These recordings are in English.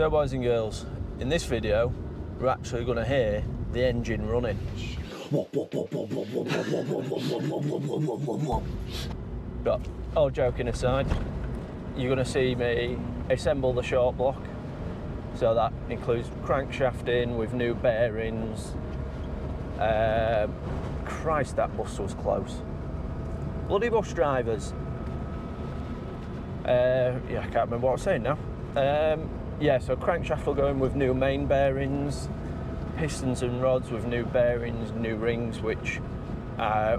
So boys and girls, in this video we're actually going to hear the engine running. But all joking aside, you're going to see me assemble the short block. So that includes crankshafting with new bearings. Christ, that bus was close. Bloody bus drivers. Yeah, I can't remember what I was saying now. Yeah, so crankshaft will go in with new main bearings, pistons and rods with new bearings, new rings, which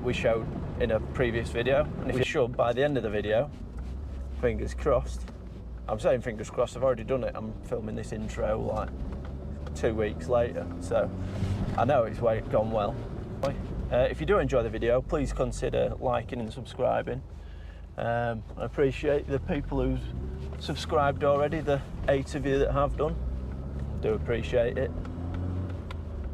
we showed in a previous video. And if you should, by the end of the video, fingers crossed. I'm saying fingers crossed, I've already done it. I'm filming this intro like 2 weeks later, so I know it's gone well. If you do enjoy the video, please consider liking and subscribing. I appreciate the people who've subscribed already, the 8 of you that have done. I do appreciate it.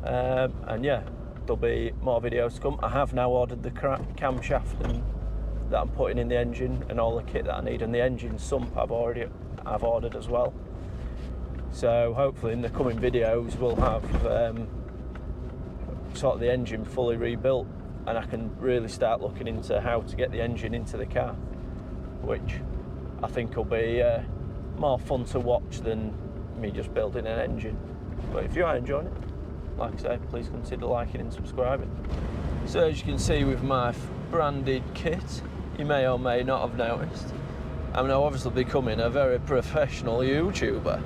And yeah, there'll be more videos to come. I have now ordered the camshaft that I'm putting in the engine and all the kit that I need, and the engine sump I've ordered as well. So hopefully in the coming videos we'll have sort of the engine fully rebuilt, and I can really start looking into how to get the engine into the car, which I think will be more fun to watch than me just building an engine. But if you are enjoying it, like I say, please consider liking and subscribing. So as you can see with my branded kit, you may or may not have noticed, I'm now obviously becoming a very professional YouTuber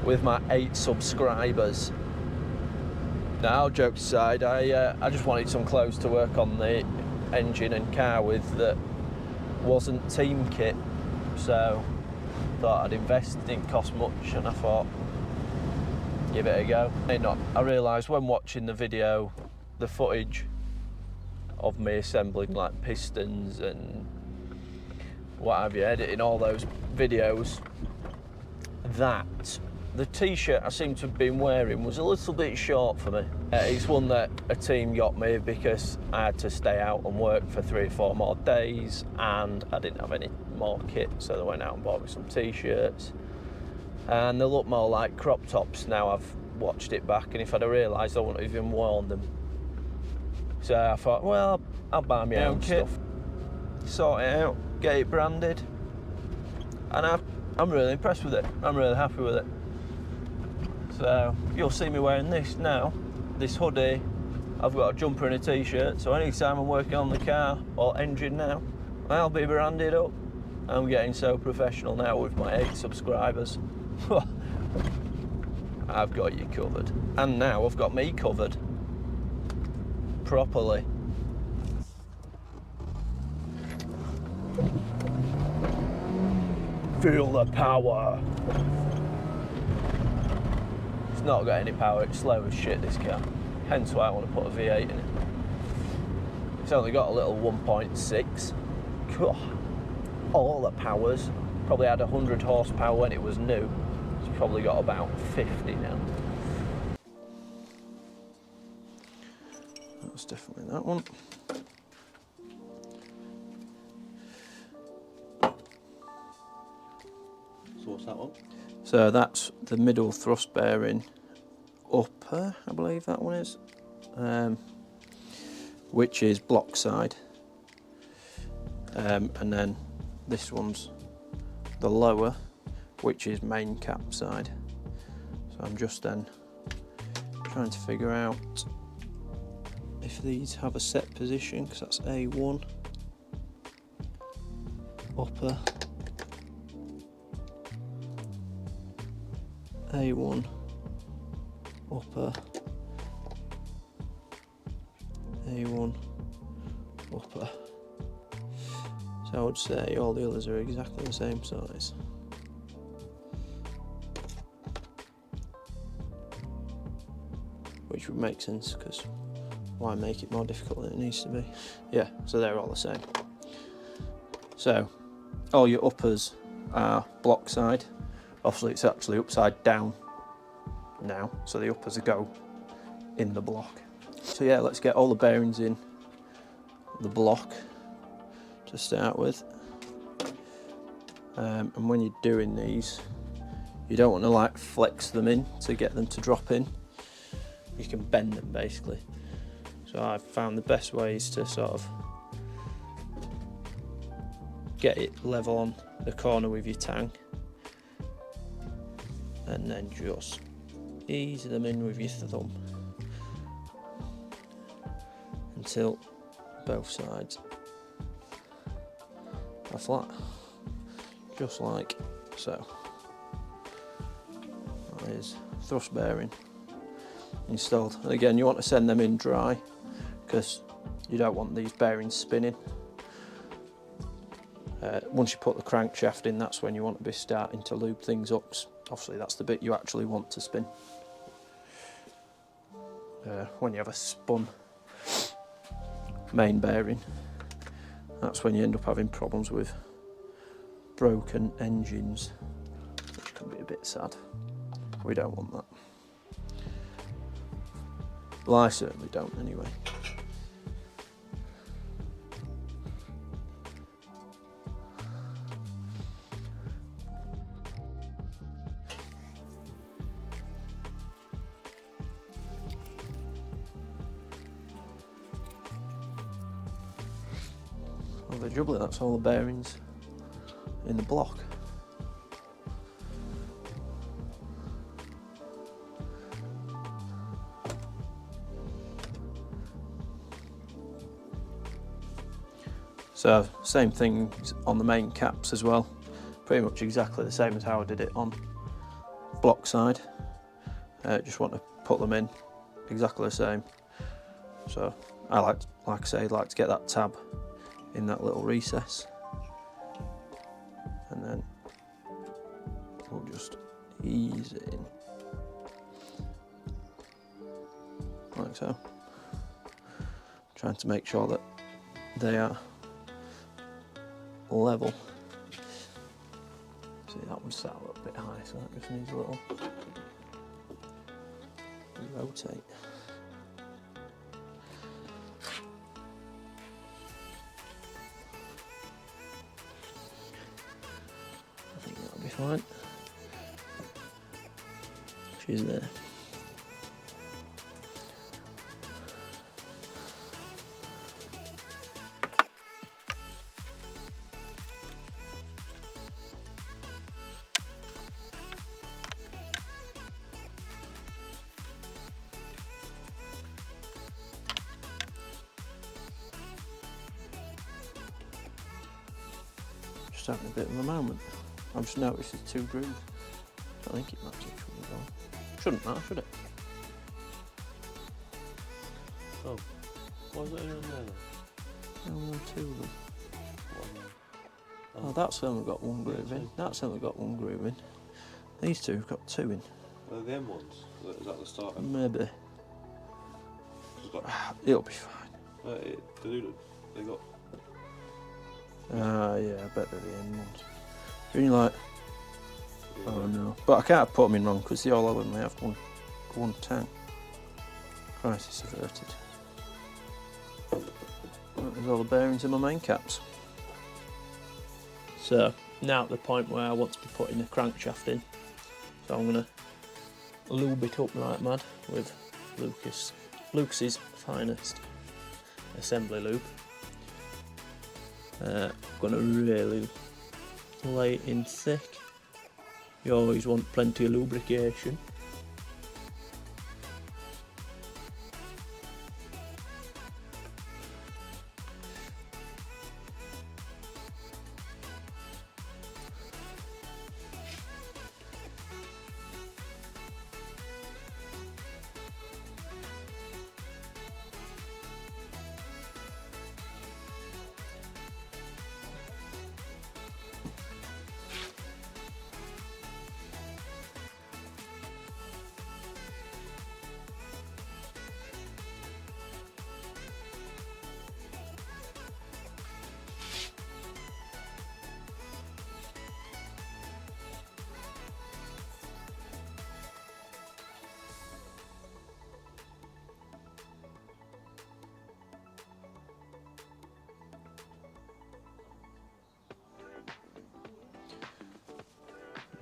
with my 8 subscribers. Now, jokes aside, I just wanted some clothes to work on the engine and car with that wasn't team kit, so thought I'd invest. It didn't cost much, and I thought give it a go. I realised when watching the video, the footage of me assembling like pistons and what have you, editing all those videos, that the t-shirt I seem to have been wearing was a little bit short for me. It's one that a team got me because I had to stay out and work for 3 or 4 more days, and I didn't have any more kit, so they went out and bought me some t-shirts. And they look more like crop tops now I've watched it back, and if I'd have realised I wouldn't have even worn them. So I thought, well, I'll buy my own kit, sort it out, get it branded, and I'm really impressed with it. I'm really happy with it. So you'll see me wearing this now, this hoodie. I've got a jumper and a t-shirt, so anytime I'm working on the car or engine now, I'll be branded up. I'm getting so professional now with my 8 subscribers. I've got you covered. And now I've got me covered. Properly. Feel the power. It's not got any power, it's slow as shit, this car. Hence why I want to put a V8 in it. It's only got a little 1.6. All the powers. Probably had 100 horsepower when it was new. It's probably got about 50 now. That's definitely that one. So what's that one? So that's the middle thrust bearing upper, I believe that one is, which is block side, and then this one's the lower, which is main cap side. So I'm just then trying to figure out if these have a set position, because that's A1 upper, A1 upper, A1 upper. So I would say all the others are exactly the same size. Which would make sense, because why make it more difficult than it needs to be? Yeah, so they're all the same. So all your uppers are block side. Obviously it's actually upside down now, so the uppers go in the block. So yeah, let's get all the bearings in the block to start with. And when you're doing these, You don't want to like flex them in to get them to drop in. You can bend them basically. So I've found the best way is to sort of get it level on the corner with your tang, and then just ease them in with your thumb until both sides are flat, just like so. That is thrust bearing installed. And again, you want to send them in dry because you don't want these bearings spinning. Once you put the crankshaft in, that's when you want to be starting to lube things up. Obviously that's the bit you actually want to spin. When you have a spun main bearing, that's when you end up having problems with broken engines, which can be a bit sad. We don't want that. Well, I certainly don't anyway. Well, the jubbly, that's all the bearings in the block. So, same things on the main caps as well. Pretty much exactly the same as how I did it on block side. Just want to put them in exactly the same. So, I like I say, like to get that tab in that little recess. And then we'll just ease it in. Like so. Trying to make sure that they are level. See, that one sat a little bit high, so that just needs a little rotate. I think that'll be fine. She's there. Just having a bit of a moment. I've just noticed it's two grooves. I think it matches each other. Shouldn't matter, should it? Oh, why is that in there? Only two of them. Oh, that's only got one groove in. That's only got one groove in. These two have got two in. Are they them ones? Is that the start? Maybe. It'll be fine. They got. Yeah, I bet they're the end ones. Really like. Oh no. But I can't put them in wrong because they all only have one tank. Crisis averted. Right, there's all the bearings in my main caps. So now at the point where I want to be putting the crankshaft in. So I'm going to lube it up like mad with Lucas's finest assembly lube. I'm going to really lay it in thick. You always want plenty of lubrication.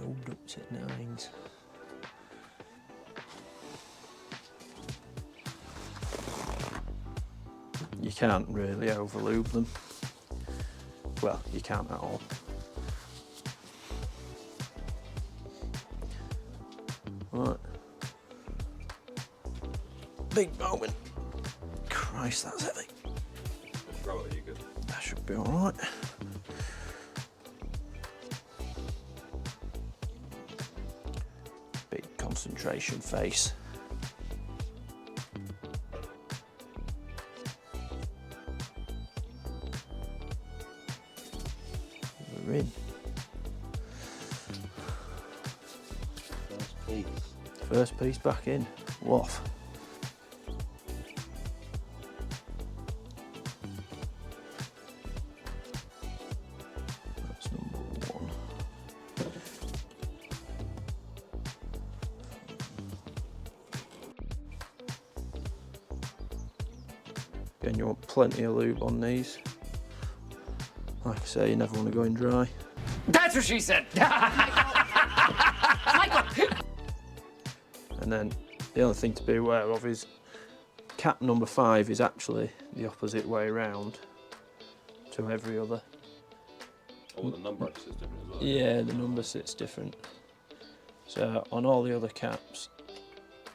lubed up to nines. You can't really overlube them. Well, you can't at all. Right. Big moment. Christ, that's heavy. Throw it, you good. That should be alright. Big concentration face. We're in. First piece. First piece back in. Waff. That's number one. Again, you want plenty of lube on these. Like I say, you never want to go in dry. That's what she said. Michael. And then the other thing to be aware of is cap number 5 is actually the opposite way round to every other. Oh, the number sits different as well. Yeah, the number sits different. So on all the other caps,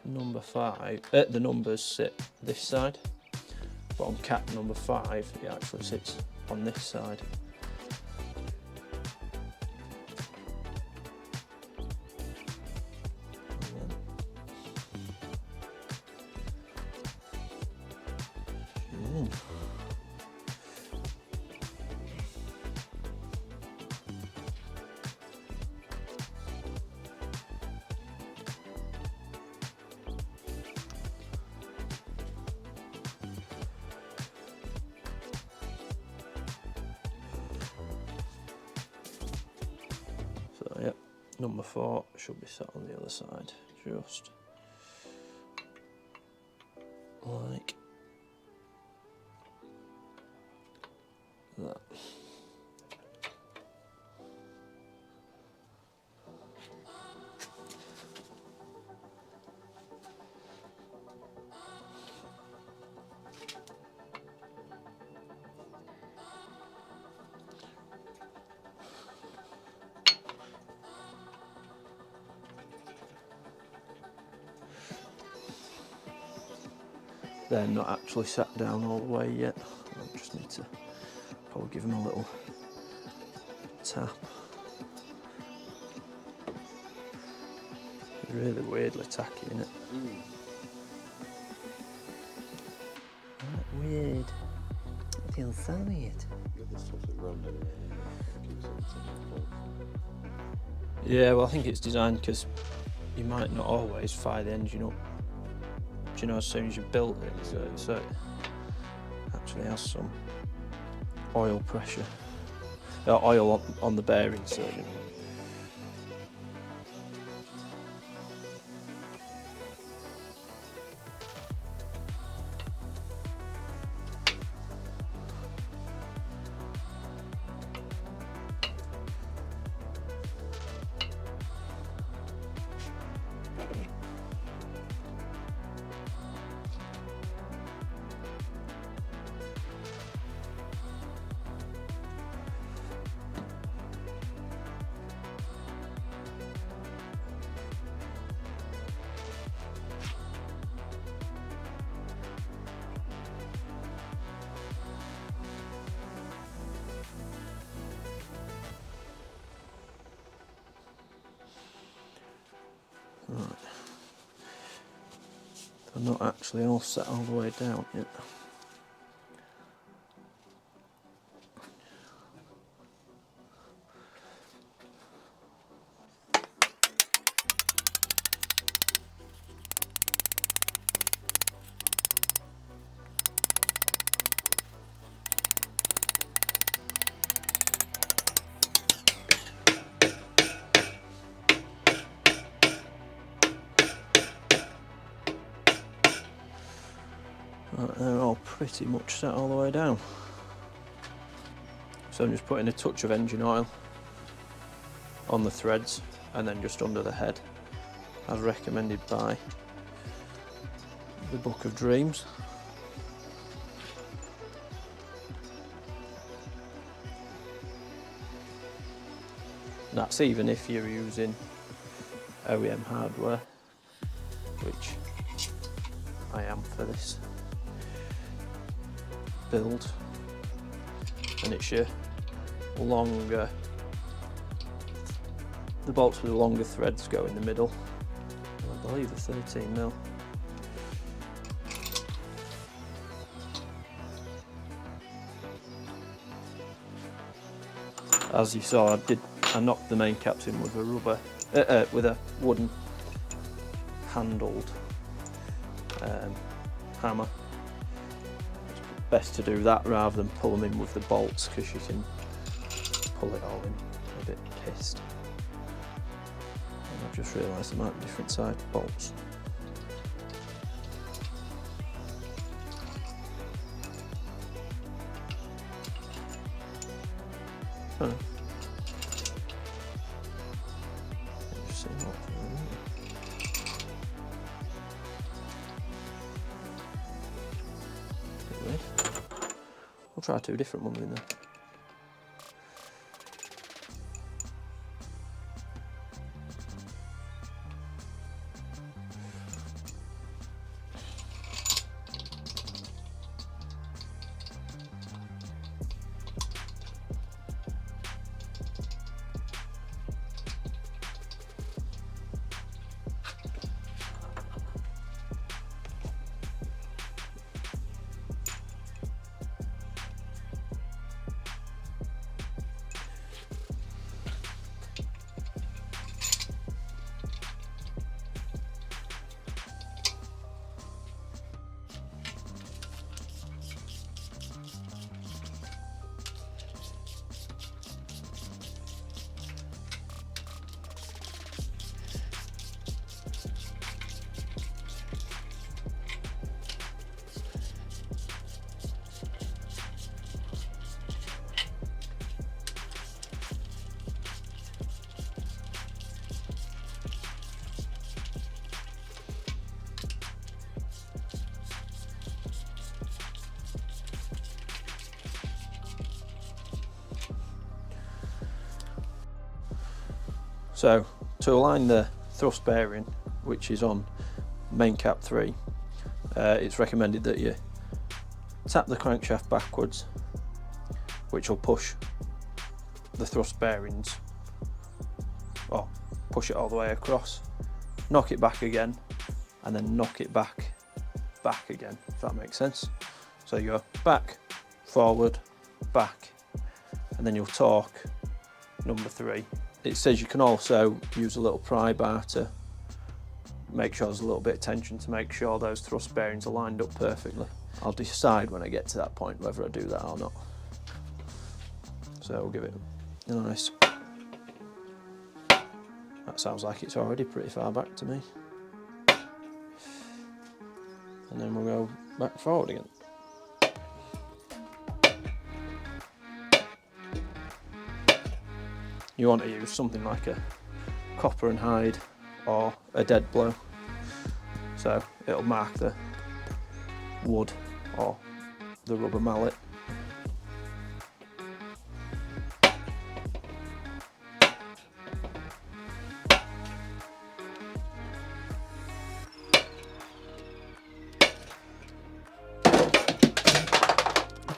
number 5, the numbers sit this side, but on cap number 5, it actually sits on this side. So yep, number 4 should be sat on the other side, just like that. They're not actually sat down all the way yet. I just need to probably give them a little tap. Really weirdly tacky, isn't it? Weird. It feels so weird. Get this stuff around anyway. Keeps it simple. Yeah, well, I think it's designed because you might not always fire the engine up, do you know, as soon as you've built it, so it actually has some oil pressure, oil on the bearing surgeon. Right. They're not actually all set all the way down yet. Right, they're all pretty much set all the way down. So I'm just putting a touch of engine oil on the threads and then just under the head, as recommended by the Book of Dreams. That's even if you're using OEM hardware, which I am for this build, and it's your longer, the bolts with the longer threads go in the middle. I believe they're 13mm. As you saw, I knocked the main caps in with a wooden handled hammer. It's best to do that rather than pull them in with the bolts, because you can pull it all in a bit pissed. And I've just realised there might be different side bolts. Oh. I'll try 2 different ones in there. So to align the thrust bearing, which is on main cap 3, it's recommended that you tap the crankshaft backwards, which will push the thrust bearings, or push it all the way across, knock it back again, and then knock it back again, if that makes sense. So you go back, forward, back, and then you'll torque number 3. It says you can also use a little pry bar to make sure there's a little bit of tension to make sure those thrust bearings are lined up perfectly. I'll decide when I get to that point whether I do that or not. So we'll give it a nice... That sounds like it's already pretty far back to me. And then we'll go back forward again. You want to use something like a copper and hide or a dead blow, so it'll mark the wood or the rubber mallet.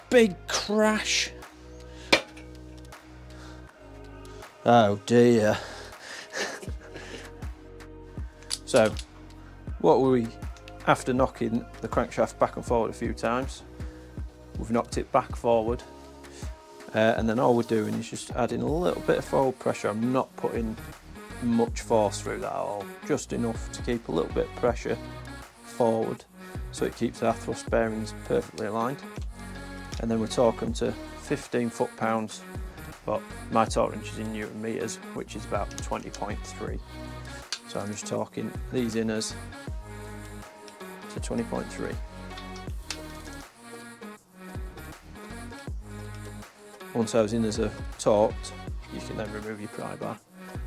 Big crash. Oh dear. So, what were we, after knocking the crankshaft back and forward a few times, we've knocked it back forward, and then all we're doing is just adding a little bit of forward pressure. I'm not putting much force through that at all, just enough to keep a little bit of pressure forward so it keeps our thrust bearings perfectly aligned. And then we're talking to 15 foot-pounds, but my torque wrench is in Newton meters, which is about 20.3. So I'm just talking these inners to 20.3. Once those inners are torqued, you can then remove your pry bar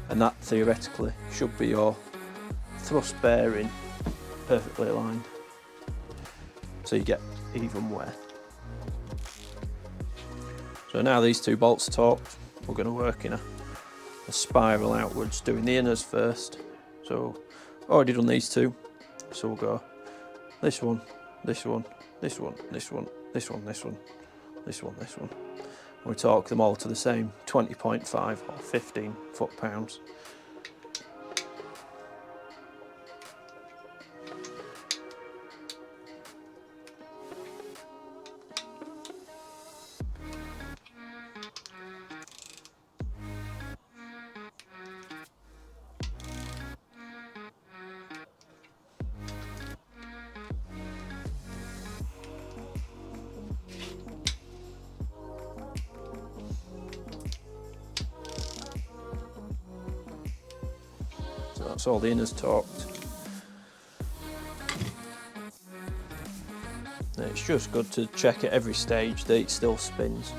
and that theoretically should be your thrust bearing perfectly aligned, so you get even wear. So now these two bolts are torqued, we're going to work in a spiral outwards, doing the inners first. So already done these two, so we'll go this one, this one, this one, this one, this one, this one, this one, this one. And we torque them all to the same 20.5 or 15 foot-pounds. So that's all the inners torqued. And it's just good to check at every stage that it still spins.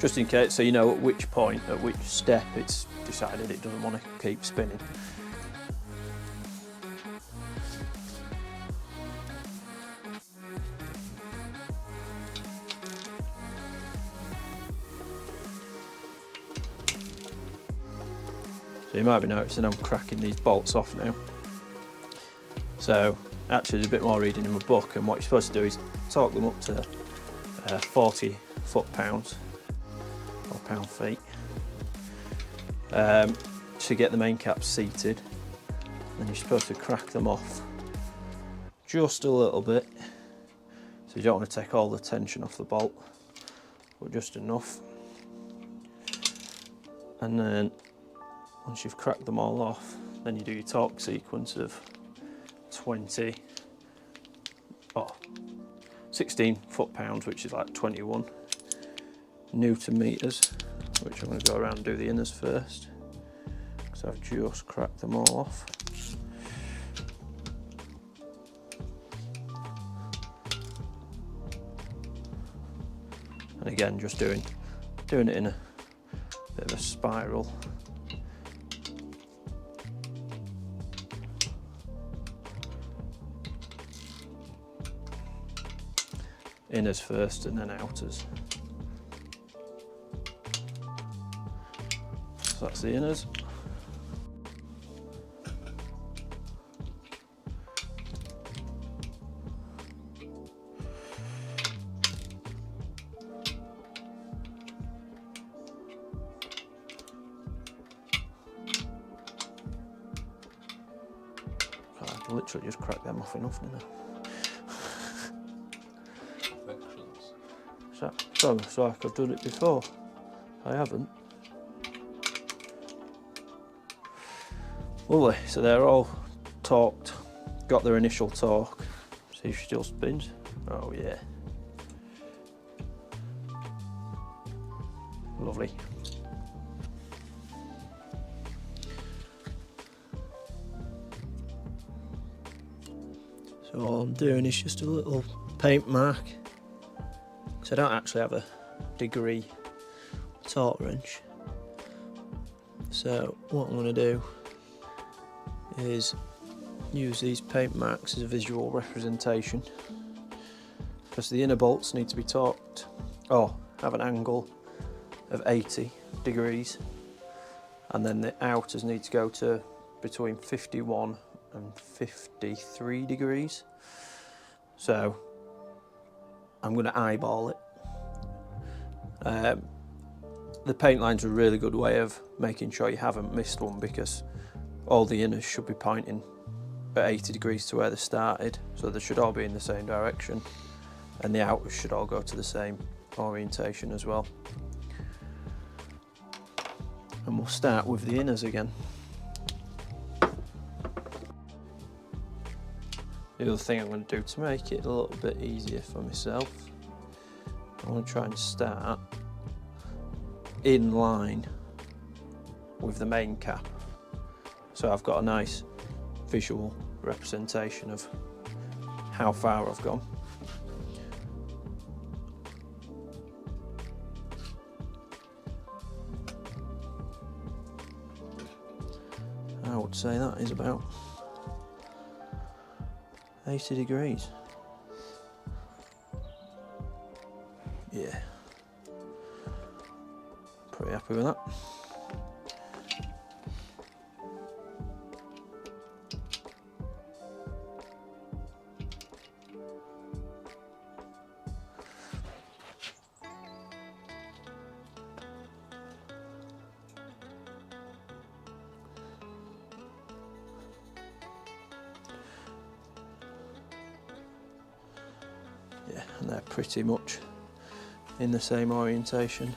Just in case, so you know at which point, at which step it's decided it doesn't want to keep spinning. So you might be noticing I'm cracking these bolts off now. So actually there's a bit more reading in my book, and what you're supposed to do is torque them up to 40 foot-pounds or pound-feet to get the main caps seated. Then you're supposed to crack them off just a little bit, so you don't want to take all the tension off the bolt, but just enough. And then once you've cracked them all off, then you do your torque sequence of 16 foot-pounds, which is like 21 Newton meters, which I'm going to go around and do the inners first, because I've just cracked them all off. And again, just doing it in a bit of a spiral. Inners first and then outers. So that's the inners. I literally just cracked them off enough now. Sounds like I've done it before. I haven't. Lovely, so they're all torqued, got their initial torque. See if she still spins. Oh yeah. Lovely. So all I'm doing is just a little paint mark. So I don't actually have a degree torque wrench. So what I'm going to do is use these paint marks as a visual representation, because the inner bolts need to be torqued, or have an angle of 80 degrees, and then the outers need to go to between 51 and 53 degrees. So I'm going to eyeball it. The paint line's a really good way of making sure you haven't missed one, because all the inners should be pointing at 80 degrees to where they started, so they should all be in the same direction, and the outers should all go to the same orientation as well. And we'll start with the inners again. The other thing I'm going to do to make it a little bit easier for myself, I want to try and start in line with the main cap, so I've got a nice visual representation of how far I've gone. I'd say that is about 80 degrees. Yeah, pretty happy with that. Yeah, and they're pretty much in the same orientation.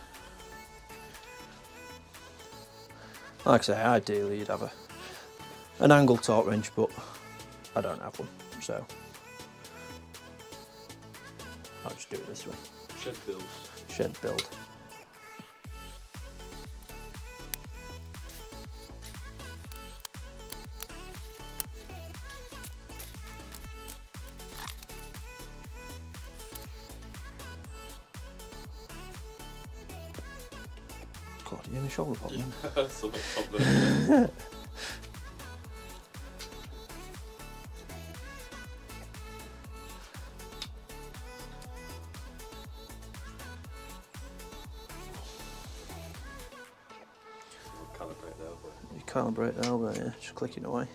Like I say, ideally you'd have an angle torque wrench, but I don't have one, so I'll just do it this way. Shed build. Shed build. God, you in the shoulder pop then? Something up there. Calibrate the elbow. You calibrate the elbow, yeah, just clicking away.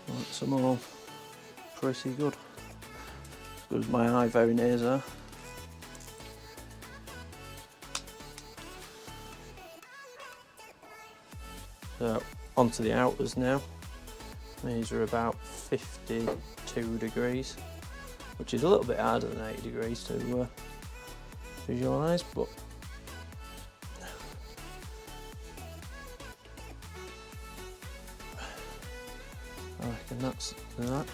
Right, some all pretty good. As good as my eye very nears are. So onto the outers now. These are about 52 degrees, which is a little bit harder than 80 degrees to visualise, but I reckon that's that.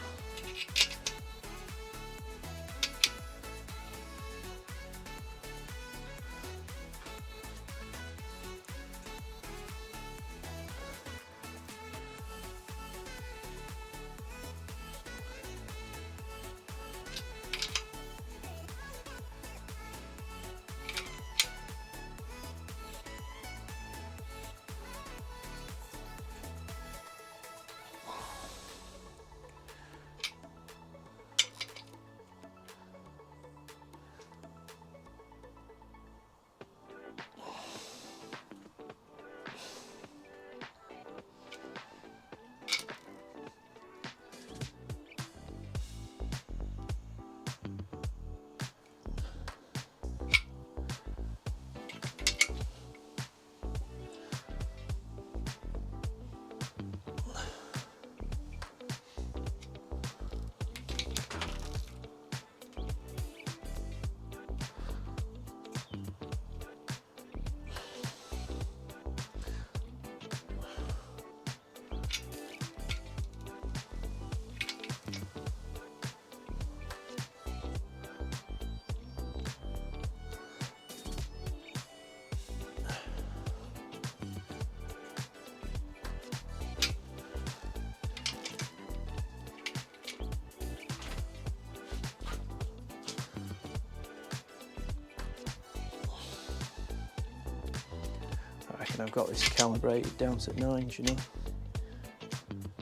I reckon I've got this calibrated down to 9s, you know.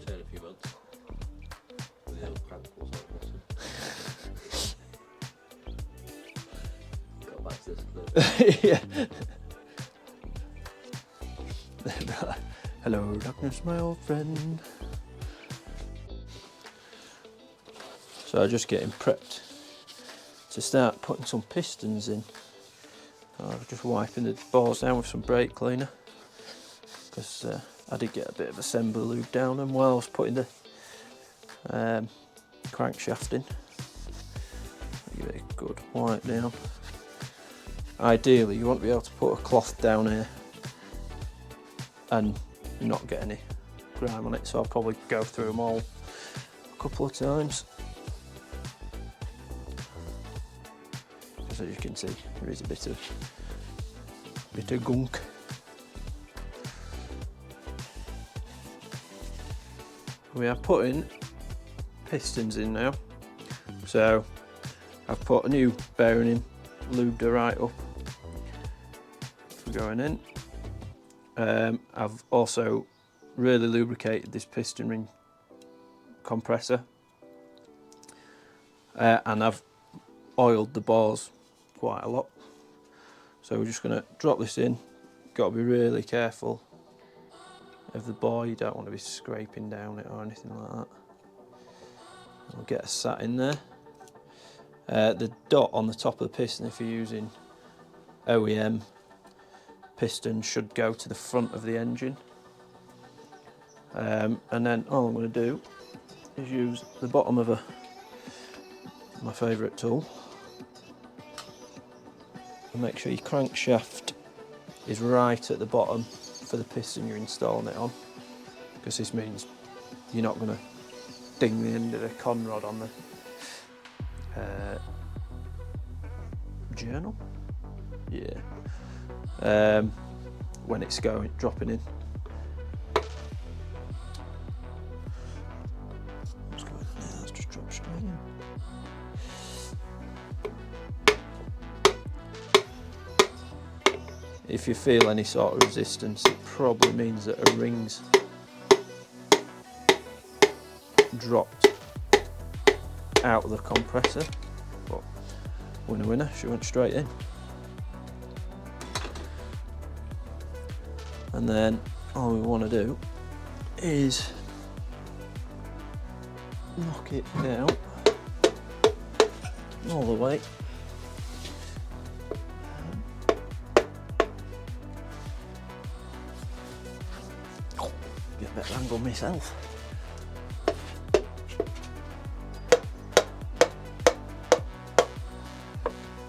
Turn a few months. The old crank was like got back to this clip. Yeah. Hello, darkness, my old friend. So I'm just getting prepped to start putting some pistons in. I'm just wiping the bores down with some brake cleaner, because I did get a bit of assembly lube down them while I was putting the crankshaft in. Give it a good wipe down. Ideally you want to be able to put a cloth down here and not get any grime on it, so I'll probably go through them all a couple of times. Because as you can see, there is a bit of gunk. We are putting pistons in now, so I've put a new bearing in, lubed her right up for going in. I've also really lubricated this piston ring compressor, and I've oiled the bores quite a lot. So we're just going to drop this in. Got to be really careful of the bore, you don't want to be scraping down it or anything like that. We'll get a sat in there. The dot on the top of the piston, if you're using OEM piston, should go to the front of the engine. And then all I'm going to do is use the bottom of my favourite tool and make sure your crankshaft is right at the bottom for the piston you're installing it on, because this means you're not going to ding the end of the con rod on the journal, yeah, when it's dropping in. That's just dropped straight in. If you feel any sort of resistance, it probably means that a ring's dropped out of the compressor, but winner, she went straight in. And then all we want to do is knock it down all the way. Get a better angle myself.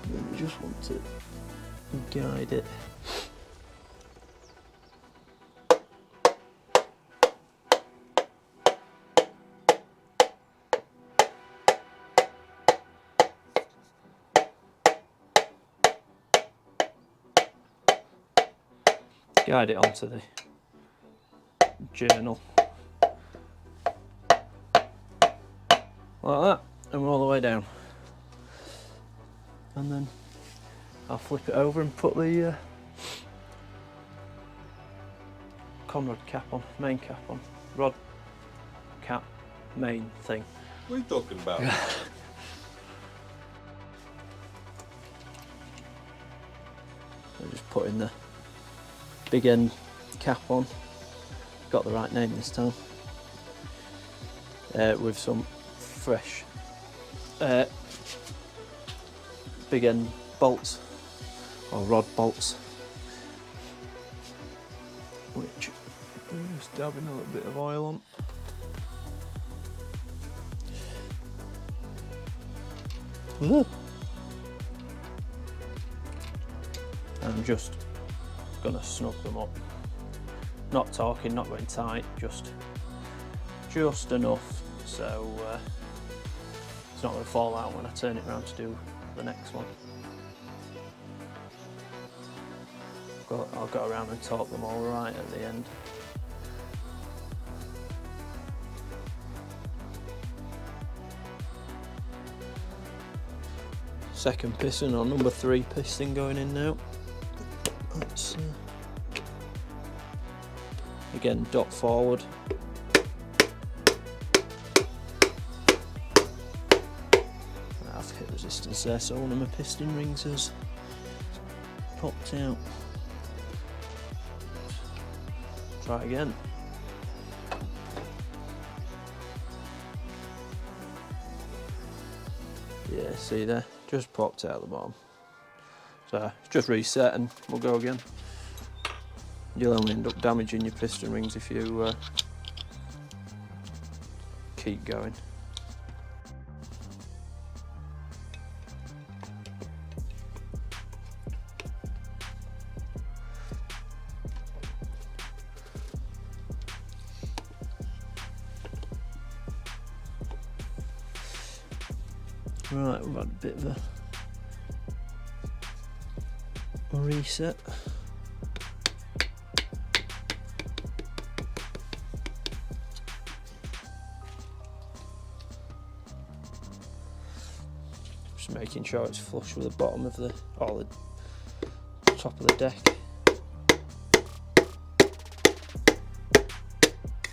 Then you just want to guide it. Guide it onto the journal like that, and we're all the way down. And then I'll flip it over and put the conrod cap on, main cap on, rod cap, main thing. What are you talking about? So just putting the big end cap on. Got the right name this time. With some fresh big end bolts, or rod bolts, which I'm just dabbing a little bit of oil on. Ooh. I'm just gonna snug them up. Not talking, not going tight, just enough so it's not going to fall out when I turn it around to do the next one. I'll go around and torque them all right at the end. Second piston, or number 3 piston, going in now. Let's again, dot forward. I've hit resistance there, so one of my piston rings has popped out. Try again. Yeah, see there, just popped out the bottom. So it's just reset and we'll go again. You'll only end up damaging your piston rings if you keep going. Right, we've had a bit of a reset. Just making sure it's flush with the bottom of the, or the top of the deck.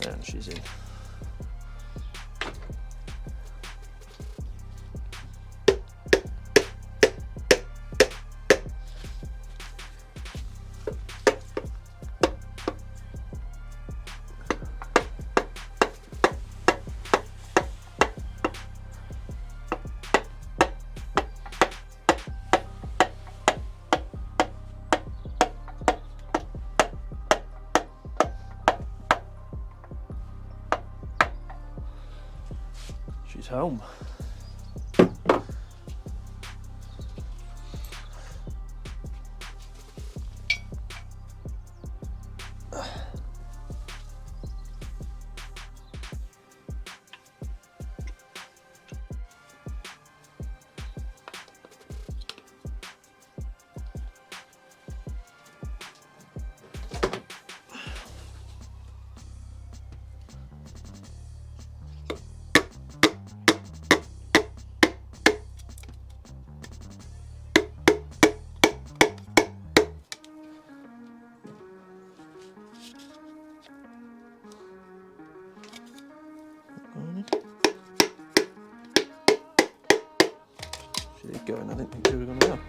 And she's in. She's home. She did go and I didn't think she was going to go.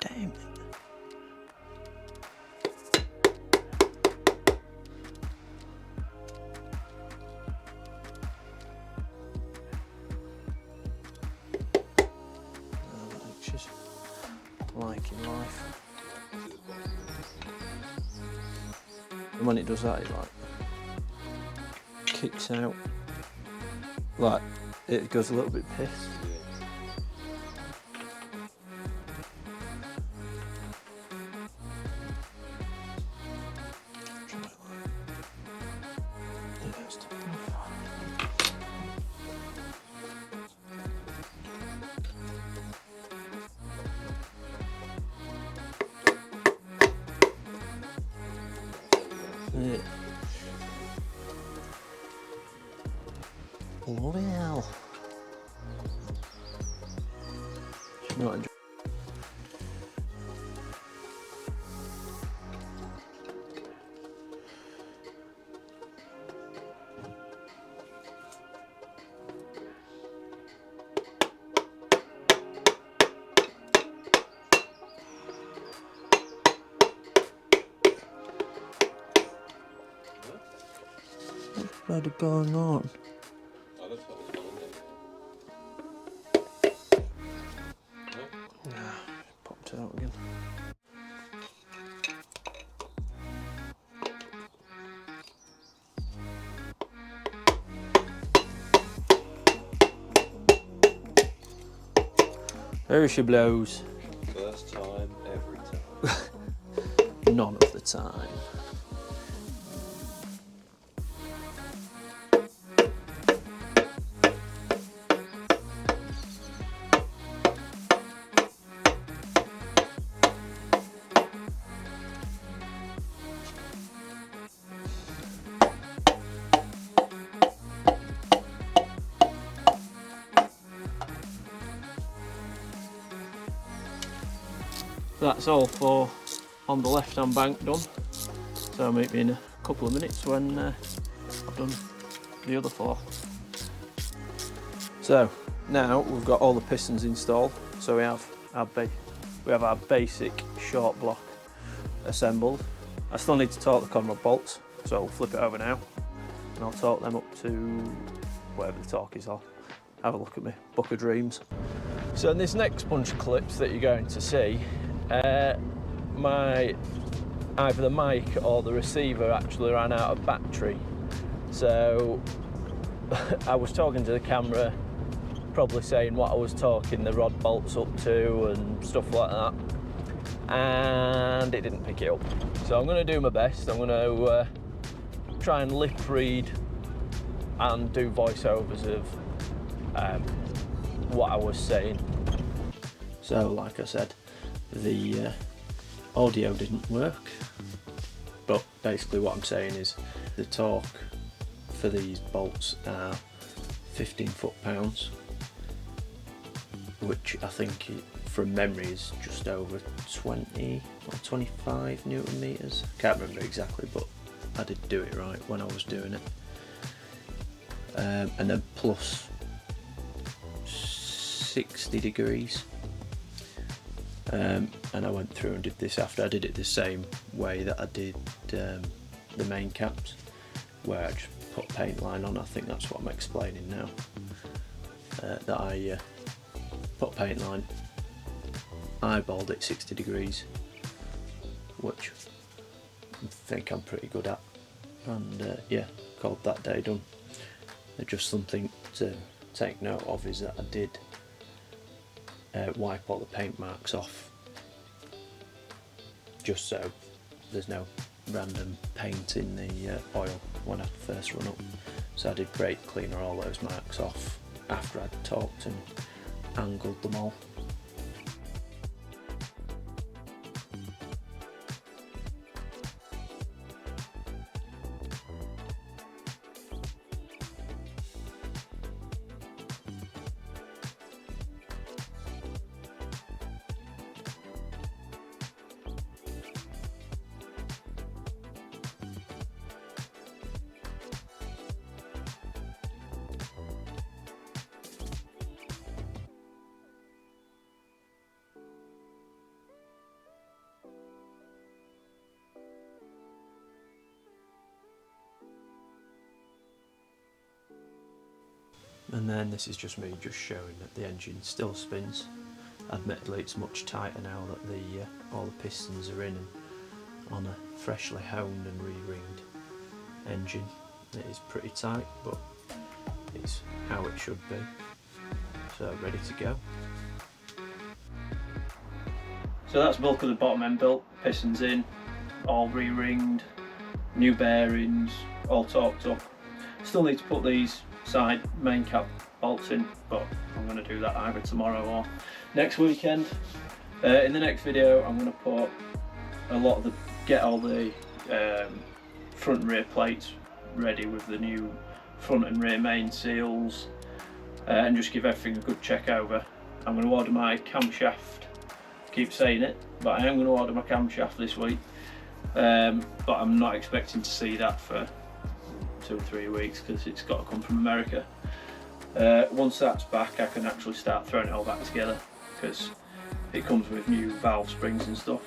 Damn it. I think she's liking life. And when it does that, it like kicks out. Like it goes a little bit pissed. Yeah. Bloody hell. She's not enjoying. What's bloody going on? Oh, that's what was going on. Nah, popped out again. There she blows. First time, every time. None of the time. That's all for on the left hand bank done, so I'll meet me in a couple of minutes when I've done the other four. So now we've got all the pistons installed, so we have our basic short block assembled. I still need to torque the conrod bolts, so I'll flip it over now and I'll torque them up to whatever the torque is on. have a look at my book of dreams. So in this next bunch of clips that you're going to see, either the mic or the receiver actually ran out of battery. So I was talking to the camera, probably saying what I was talking the rod bolts up to and stuff like that, and it didn't pick it up. So I'm going to do my best. I'm going to try and lip read and do voiceovers of what I was saying. So like I said, the audio didn't work, but basically what I'm saying is the torque for these bolts are 15 foot-pounds, which I think from memory is just over 20 or 25 newton meters. Can't remember exactly, but I did do it right when I was doing it. And then plus 60 degrees. And I went through and did this after. I did it the same way that I did the main caps, where I just put paint line on. I think that's what I'm explaining now. That I put paint line, eyeballed it 60 degrees, which I think I'm pretty good at, and yeah, called that day done. Just something to take note of is that I did wipe all the paint marks off, just so there's no random paint in the oil when I first run up. So I did brake cleaner all those marks off after I'd torqued and angled them all. And then this is just me just showing that the engine still spins. Admittedly it's much tighter now that all the pistons are in, and on a freshly honed and re-ringed engine it is pretty tight, but it's how it should be. So ready to go. So that's bulk of the bottom end built, pistons in, all re-ringed, new bearings, all torqued up. Still need to put these side main cap bolts in, but I'm going to do that either tomorrow or next weekend. In the next video I'm going to put get all the front and rear plates ready with the new front and rear main seals, and just give everything a good check over. I'm going to order my camshaft. Keep saying it, but I am going to order my camshaft this week, but I'm not expecting to see that for 2 or 3 weeks because it's got to come from America. Once that's back I can actually start throwing it all back together, because it comes with new valve springs and stuff,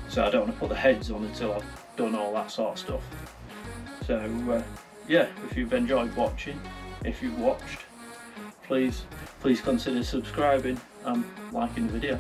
so I don't want to put the heads on until I've done all that sort of stuff. So yeah, if you've enjoyed watching, if you've watched, please consider subscribing and liking the video.